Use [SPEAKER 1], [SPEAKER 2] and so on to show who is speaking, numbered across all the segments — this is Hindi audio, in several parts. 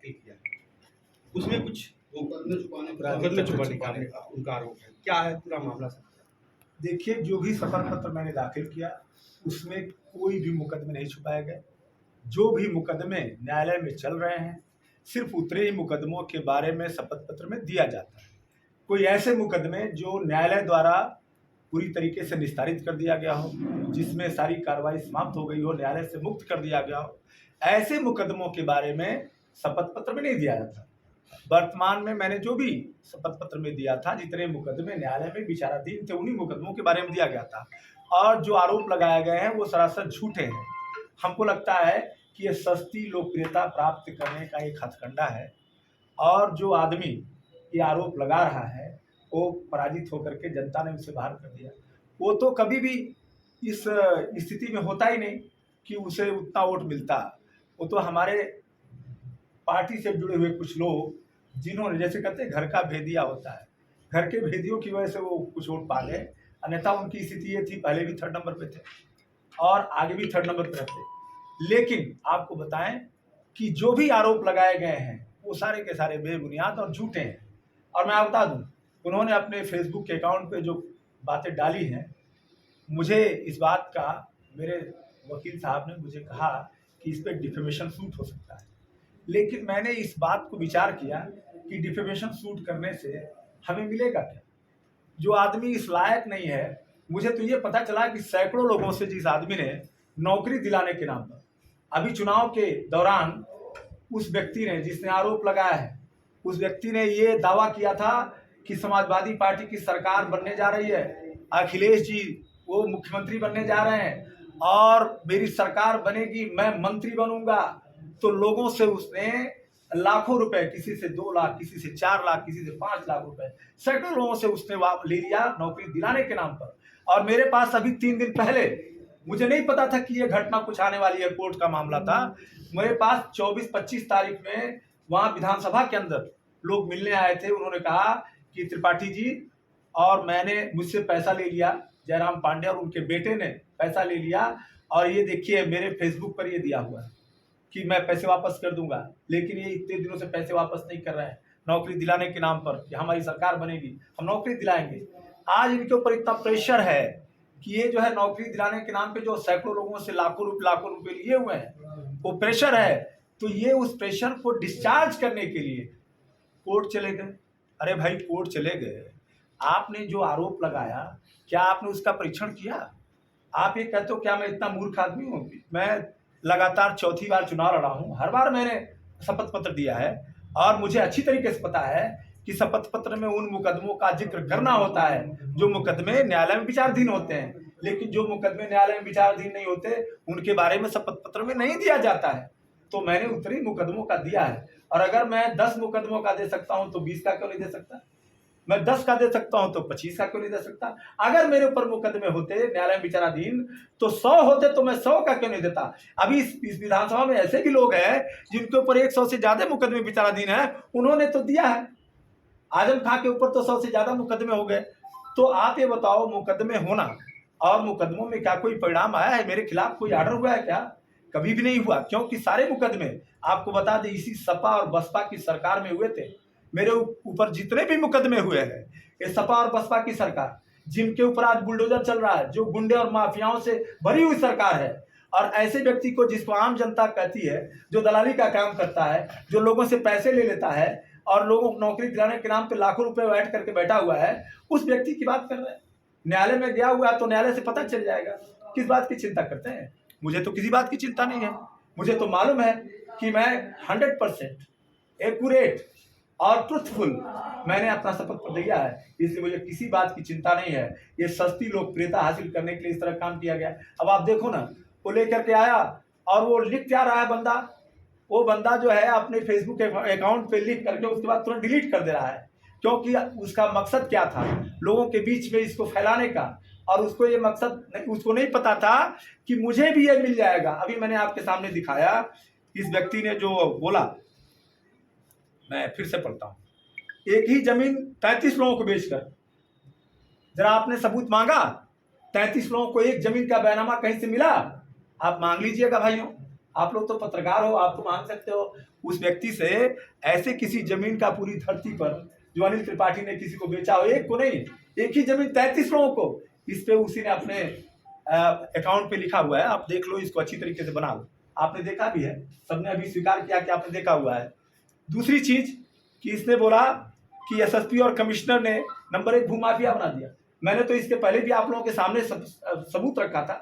[SPEAKER 1] दाखिल किया, उसमें कुछ
[SPEAKER 2] मुकदमे
[SPEAKER 1] छुपाने का उनका आरोप है, क्या है पूरा मामला सर?
[SPEAKER 2] देखिए, जो भी शपथ पत्र मैंने दाखिल किया उसमें कोई भी मुकदमे नहीं छुपाए गए। जो भी मुकदमे न्यायालय में चल रहे हैं सिर्फ उतने ही मुकदमों के बारे में शपथ पत्र में दिया जाता है। कोई ऐसे मुकदमे जो न्यायालय द्वारा पूरी तरीके से निस्तारित कर दिया गया हो, जिसमें सारी कार्रवाई समाप्त हो गई हो, न्यायालय से मुक्त कर दिया गया हो, ऐसे मुकदमों के बारे में शपथ पत्र में नहीं दिया जाता। वर्तमान में मैंने जो भी शपथ पत्र में दिया था, जितने मुकदमे न्यायालय में विचाराधीन थे उन्हीं मुकदमों के बारे में दिया गया था। और जो आरोप लगाए गए हैं वो सरासर झूठे हैं। हमको लगता है कि ये सस्ती लोकप्रियता प्राप्त करने का एक हथकंडा है, और जो आदमी ये आरोप लगा रहा है वो पराजित होकर के जनता ने उसे बाहर कर दिया। वो तो कभी भी इस स्थिति में होता ही नहीं कि उसे उतना वोट मिलता। वो तो हमारे पार्टी से जुड़े हुए कुछ लोग, जिन्होंने, जैसे कहते हैं घर का भेदिया होता है, घर के भेदियों की वजह से वो कुछ वोट पा गए। अन्यथा उनकी स्थिति ये थी, पहले भी 3rd नंबर पे थे और आगे भी 3rd नंबर पे रहते। लेकिन आपको बताएं कि जो भी आरोप लगाए गए हैं वो सारे के सारे बेबुनियाद और झूठे हैं। और मैं आपको बता दूं, उन्होंने अपने फेसबुक के अकाउंट पे जो बातें डाली हैं, मुझे इस बात का, मेरे वकील साहब ने मुझे कहा कि इस पर डिफेमेशन सूट हो सकता है। लेकिन मैंने इस बात को विचार किया कि डिफेमेशन सूट करने से हमें मिलेगा क्या? जो आदमी इस लायक नहीं है, मुझे तो ये पता चला कि सैकड़ों लोगों से जिस आदमी ने नौकरी दिलाने के नाम पर, अभी चुनाव के दौरान उस व्यक्ति ने, जिसने आरोप लगाया है, उस व्यक्ति ने ये दावा किया था कि समाजवादी पार्टी की सरकार बनने जा रही है, अखिलेश जी वो मुख्यमंत्री बनने जा रहे हैं और मेरी सरकार बनेगी, मैं मंत्री बनूंगा। तो लोगों से उसने लाखों रुपए, किसी से 2 लाख, किसी से 4 लाख, किसी से 5 लाख रुपए, सैकड़ों लोगों से उसने ले लिया नौकरी दिलाने के नाम पर। और मेरे पास अभी 3 दिन पहले, मुझे नहीं पता था कि ये घटना कुछ आने वाली है, कोर्ट का मामला था, मेरे पास 24-25 तारीख में वहां विधानसभा के अंदर लोग मिलने आए थे। उन्होंने कहा कि त्रिपाठी जी और मैंने, मुझसे पैसा ले लिया, जयराम पांडे और उनके बेटे ने पैसा ले लिया, और ये देखिए मेरे फेसबुक पर ये दिया हुआ है कि मैं पैसे वापस कर दूंगा। लेकिन ये इतने दिनों से पैसे वापस नहीं कर रहे हैं नौकरी दिलाने के नाम पर कि हमारी सरकार बनेगी, हम नौकरी दिलाएंगे। आज इनके ऊपर इतना प्रेशर है कि ये जो है नौकरी दिलाने के नाम पे जो सैकड़ों लोगों से लाखों रुपए लिए हुए हैं, वो प्रेशर है। तो ये उस प्रेशर को डिस्चार्ज करने के लिए कोर्ट चले गए। अरे भाई, कोर्ट चले गए, आपने जो आरोप लगाया, क्या आपने उसका परीक्षण किया? आप ये कहते हो क्या मैं इतना मूर्ख आदमी हूँ? मैं लगातार 4थी बार चुनाव लड़ा हूँ, हर बार मैंने शपथ पत्र दिया है और मुझे अच्छी तरीके से पता है कि शपथ पत्र में उन मुकदमों का जिक्र करना होता है जो मुकदमे न्यायालय में विचाराधीन होते हैं। लेकिन जो मुकदमे न्यायालय में विचाराधीन नहीं होते उनके बारे में शपथ पत्र में नहीं दिया जाता है। तो मैंने उतने मुकदमों का दिया है, और अगर मैं 10 मुकदमों का दे सकता हूं तो 20 का क्यों नहीं दे सकता? मैं 10 का दे सकता हूं तो 25 का क्यों नहीं दे सकता? अगर मेरे ऊपर मुकदमे होते न्यायालय में विचाराधीन तो 100 होते तो मैं 100 का क्यों नहीं देता? अभी इस विधानसभा में ऐसे भी लोग हैं जिनके ऊपर 100 से ज्यादा मुकदमे विचाराधीन है, उन्होंने तो दिया है। आजम खां के ऊपर तो 100 से ज्यादा मुकदमे हो गए। तो आप ये बताओ, मुकदमे होना और मुकदमों में क्या कोई परिणाम आया है? मेरे खिलाफ कोई आर्डर हुआ है क्या? कभी भी नहीं हुआ, क्योंकि सारे मुकदमे, आपको बता दें, इसी सपा और बसपा की सरकार में हुए थे। मेरे ऊपर जितने भी मुकदमे हुए हैं, ये सपा और बसपा की सरकार, जिनके ऊपर आज बुलडोजर चल रहा है, जो गुंडे और माफियाओं से भरी हुई सरकार है। और ऐसे व्यक्ति को, जिसको आम जनता कहती है, जो दलाली का काम करता है, जो लोगों से पैसे ले लेता है और लोगों को नौकरी दिलाने के नाम पे लाखों रुपए ऐड करके बैठा हुआ है, उस व्यक्ति की बात कर रहे हैं। न्यायालय में गया हुआ है तो न्यायालय से पता चल जाएगा। किस बात की चिंता करते हैं? मुझे तो किसी बात की चिंता नहीं है। मुझे तो मालूम है कि मैं 100% एक्यूरेट और ट्रुथफुल मैंने अपना शपथ पत्र दिया है, इसलिए मुझे किसी बात की चिंता नहीं है। ये सस्ती लोकप्रियता हासिल करने के लिए इस तरह काम किया गया। अब आप देखो ना, वो लेकर के आया और वो लिख क्या रहा है बंदा, वो बंदा जो है अपने फेसबुक अकाउंट पे लिख करके उसके बाद तुरंत डिलीट कर दे रहा है, क्योंकि उसका मकसद क्या था, लोगों के बीच में इसको फैलाने का। और उसको ये मकसद, उसको नहीं पता था कि मुझे भी ये मिल जाएगा। अभी मैंने आपके सामने दिखाया, इस व्यक्ति ने जो बोला, मैं फिर से पढ़ता हूं, एक ही जमीन 33 लोगों को बेचकर, जरा आपने सबूत मांगा? 33 लोगों को एक जमीन का बैनामा कहीं से मिला? आप मांग लीजिएगा भाइयों, आप लोग तो पत्रकार हो, आप तो मांग सकते हो उस व्यक्ति से ऐसे किसी जमीन का पूरी धरती पर जो अनिल त्रिपाठी ने किसी को बेचा हो, एक को नहीं, एक ही जमीन 33 लोगों को, इस पे उसी ने अपने अकाउंट पे लिखा हुआ है। आप देख लो, इसको अच्छी तरीके से बना लो। आपने देखा भी है, सबने अभी स्वीकार किया कि आपने देखा हुआ है। दूसरी चीज कि इसने बोला कि एसएसपी और कमिश्नर ने नंबर 1 भूमाफिया बना दिया। मैंने तो इसके पहले भी आप लोगों के सामने सबूत रखा था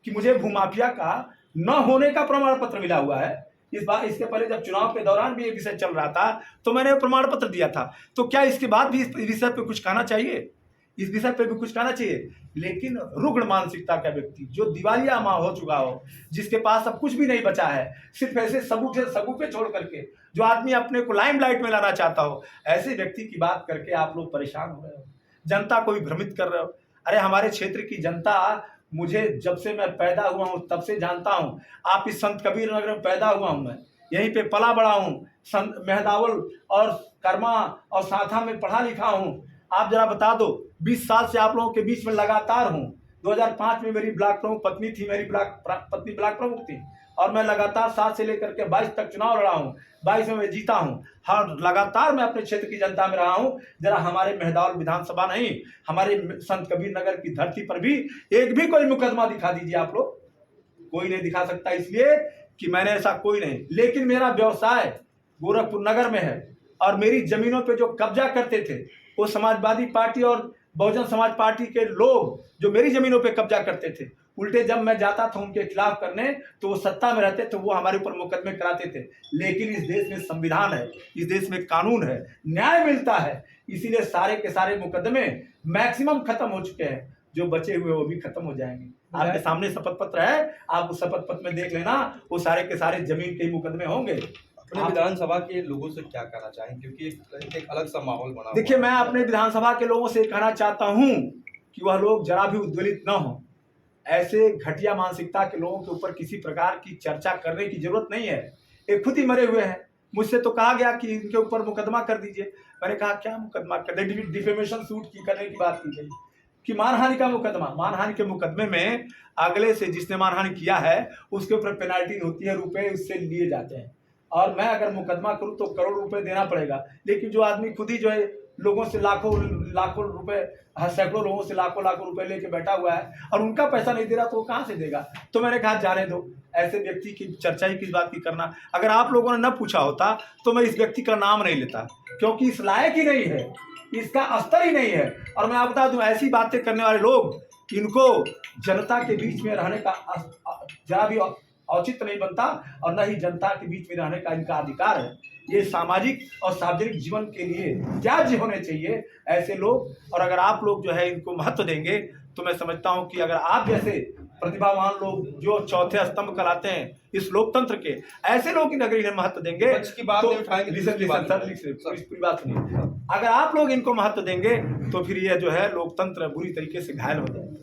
[SPEAKER 2] कि मुझे भूमाफिया का न होने का प्रमाण पत्र मिला हुआ है। इस बार इसके पहले जब चुनाव के दौरान भी ये विषय चल रहा था तो मैंने प्रमाण पत्र दिया था। तो क्या इसके बाद भी इस विषय पे कुछ कहना चाहिए? इस विषय पे भी कुछ कहना चाहिए। लेकिन रुग्ण मानसिकता का व्यक्ति जो दिवालिया माँ हो चुका हो, जिसके पास अब कुछ भी नहीं बचा है, सिर्फ ऐसे सबूते छोड़ करके जो आदमी अपने को लाइमलाइट में लाना चाहता हो, ऐसे व्यक्ति की बात करके आप लोग परेशान हो रहे हो, जनता को भी भ्रमित कर रहे हो। अरे हमारे क्षेत्र की जनता मुझे जब से मैं पैदा हुआ हूं तब से जानता हूं। आप इस संत कबीर नगर में पैदा हुआ हूं, मैं यहीं पे पला बड़ा हूं, संत मेहदावल और कर्मा और साथा में पढ़ा लिखा हूं। आप जरा बता दो, 20 साल से आप लोगों के बीच में लगातार हूं। 2005 में मेरी ब्लॉक प्रमुख पत्नी थी, मेरी पत्नी ब्लॉक प्रमुख थी, और मैं लगातार 7 से लेकर के 22 तक चुनाव लड़ा हूं। 22 में मैं जीता हूं। हाँ, लगातार मैं अपने क्षेत्र की जनता में रहा हूं। जरा हमारे मेहदावल विधानसभा नहीं, हमारे संत कबीर नगर की धरती पर भी एक भी कोई मुकदमा दिखा दीजिए आप लोग। कोई नहीं दिखा सकता, इसलिए कि मैंने ऐसा कोई नहीं। लेकिन मेरा व्यवसाय गोरखपुर नगर में है, और मेरी जमीनों पे जो कब्जा करते थे वो समाजवादी पार्टी और बहुजन समाज पार्टी के लोग जो मेरी जमीनों पे कब्जा करते थे। उल्टे जब मैं जाता था उनके खिलाफ करने तो वो सत्ता में रहते थे, वो हमारे ऊपर मुकदमे कराते थे। लेकिन इस देश में संविधान है, इस देश में कानून है, न्याय मिलता है, इसीलिए सारे के सारे मुकदमे मैक्सिमम खत्म हो चुके हैं। जो बचे हुए वो भी खत्म हो जाएंगे। आपके सामने शपथ पत्र है, आप उस शपथ पत्र में देख लेना, वो सारे के सारे जमीन के ही मुकदमे होंगे।
[SPEAKER 1] अपने विधानसभा के लोगों से क्या कहना चाहेंगे, क्योंकि एक अलग सा माहौल बना?
[SPEAKER 2] देखिए, मैं अपने विधानसभा के लोगों से कहना चाहता हूं कि वह लोग जरा भी उद्वेलित न हो। ऐसे घटिया मानसिकता के लोगों के ऊपर किसी प्रकार की चर्चा करने की जरूरत नहीं है। ये खुद ही मरे हुए हैं। मुझसे तो कहा गया कि इनके ऊपर मुकदमा कर दीजिए। मैंने कहा क्या मुकदमा कर दे? डिफेमेशन सूट की करने की बात की गई कि मानहानि का मुकदमा। मानहानि के मुकदमे में अगले से जिसने मानहानि किया है उसके ऊपर पेनाल्टी होती है, रुपए उससे लिए जाते हैं। और मैं अगर मुकदमा करूं तो करोड़ रुपए देना पड़ेगा। लेकिन जो आदमी खुद ही जो है लोगों से लाखों रुपए, सैकड़ों लोगों से लाखों रुपए लेके बैठा हुआ है और उनका पैसा नहीं दे रहा, तो वो कहां से देगा? तो मैंने कहा जाने दो, ऐसे व्यक्ति की चर्चा ही किस बात की करना। अगर आप लोगों ने न पूछा होता तो मैं इस व्यक्ति का नाम नहीं लेता, क्योंकि इस लायक ही नहीं है, इसका स्तर ही नहीं है। और मैं आपको बता दूं, ऐसी बातें करने वाले लोग, इनको जनता के बीच में रहने का जरा भी औचित्य नहीं बनता, और न ही जनता के बीच में रहने का इनका अधिकार है। ये सामाजिक और सार्वजनिक जीवन के लिए त्याज्य होने चाहिए ऐसे लोग। और अगर आप लोग जो है इनको महत्व देंगे तो मैं समझता हूं कि अगर आप जैसे प्रतिभावान लोग जो चौथे स्तंभ कहलाते हैं इस लोकतंत्र के, ऐसे लोग इन अगर इन्हें महत्व देंगे
[SPEAKER 1] की बात नहीं उठाएंगे,
[SPEAKER 2] पूरी बात सुनिए। अगर आप लोग इनको महत्व देंगे तो फिर ये जो है लोकतंत्र बुरी तरीके से घायल हो जाएगा।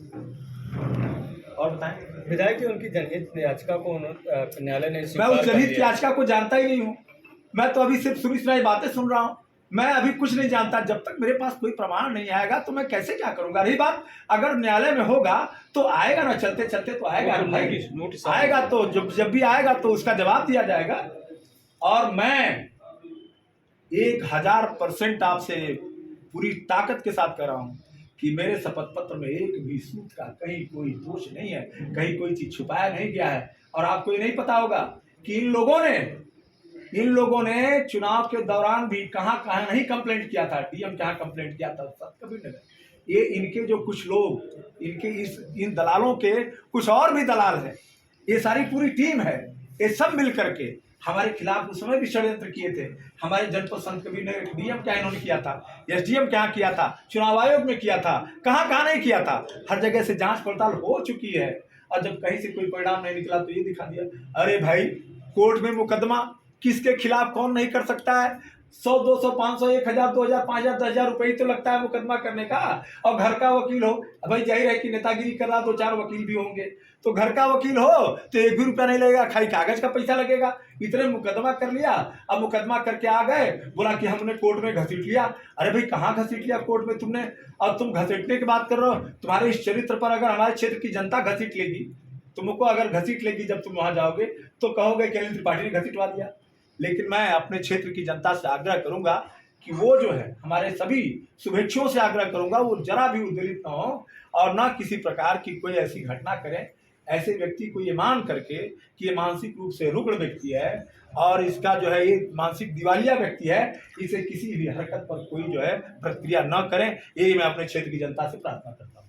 [SPEAKER 2] और बताएं,
[SPEAKER 3] विधायक की उनकी जनहित याचिका को न्यायालय ने
[SPEAKER 2] मैं उस जनहित याचिका को जानता ही नहीं हूँ। मैं तो अभी सिर्फ सुनी बातें सुन रहा हूँ। मैं अभी कुछ नहीं जानता। जब तक मेरे पास कोई प्रमाण नहीं आएगा तो मैं कैसे क्या करूंगा? रही बात, अगर न्यायालय में होगा तो आएगा ना, चलते चलते तो आएगा, आएगा तो जब भी आएगा तो उसका जवाब दिया जाएगा। और मैं 1000% आपसे पूरी ताकत के साथ कह रहा हूँ कि मेरे शपथ पत्र में एक भी सूत का कहीं कोई दोष नहीं है, कहीं कोई चीज छुपाया नहीं गया है। और आपको ये नहीं पता होगा कि इन लोगों ने चुनाव के दौरान भी कहां नहीं कंप्लेंट किया था। डीएम कहां कंप्लेंट किया था? कबीर नगर। ये इनके जो कुछ लोग, इन दलालों के कुछ और भी दलाल हैं, ये सारी पूरी टीम है, ये सब मिल करके हमारे खिलाफ उस समय भी षड्यंत्र किए थे। हमारे जनपद संत कबीर नगर डीएम क्या इन्होंने किया था, एसडीएम क्या किया था, चुनाव आयोग में किया था, कहां नहीं किया था। हर जगह से जांच पड़ताल हो चुकी है, और जब कहीं से कोई परिणाम नहीं निकला तो ये दिखा दिया। अरे भाई, कोर्ट में मुकदमा किसके खिलाफ कौन नहीं कर सकता है? 100, 200, 500, 1000, 2000, 5000, 10,000 रुपए ही तो लगता है मुकदमा करने का। और घर का वकील हो, भाई जाहिर है कि नेतागिरी कर रहा, 2-4 वकील भी होंगे, तो घर का वकील हो तो 1 भी रुपया नहीं लगेगा, खाली कागज का पैसा लगेगा। इतने मुकदमा कर लिया, अब मुकदमा करके आ गए, बोला कि हमने कोर्ट में घसीट लिया। अरे भाई, कहाँ घसीट लिया कोर्ट में तुमने? अब तुम घसीटने की बात कर रहे हो। तुम्हारे इस चरित्र पर अगर हमारे क्षेत्र की जनता घसीट लेगी तुमको अगर घसीट लेगी जब तुम वहां जाओगे तो कहोगे कि अनिल त्रिपाठी ने घसीटवा दिया। लेकिन मैं अपने क्षेत्र की जनता से आग्रह करूंगा कि वो जो है हमारे सभी शुभेच्छुओं से आग्रह करूंगा वो जरा भी उद्वेलित न हो और ना किसी प्रकार की कोई ऐसी घटना करें। ऐसे व्यक्ति को ये मान करके कि ये मानसिक रूप से रुग्ण व्यक्ति है और इसका जो है ये मानसिक दिवालिया व्यक्ति है, इसे किसी भी हरकत पर कोई जो है प्रतिक्रिया न करें, यही मैं अपने क्षेत्र की जनता से प्रार्थना करता हूँ।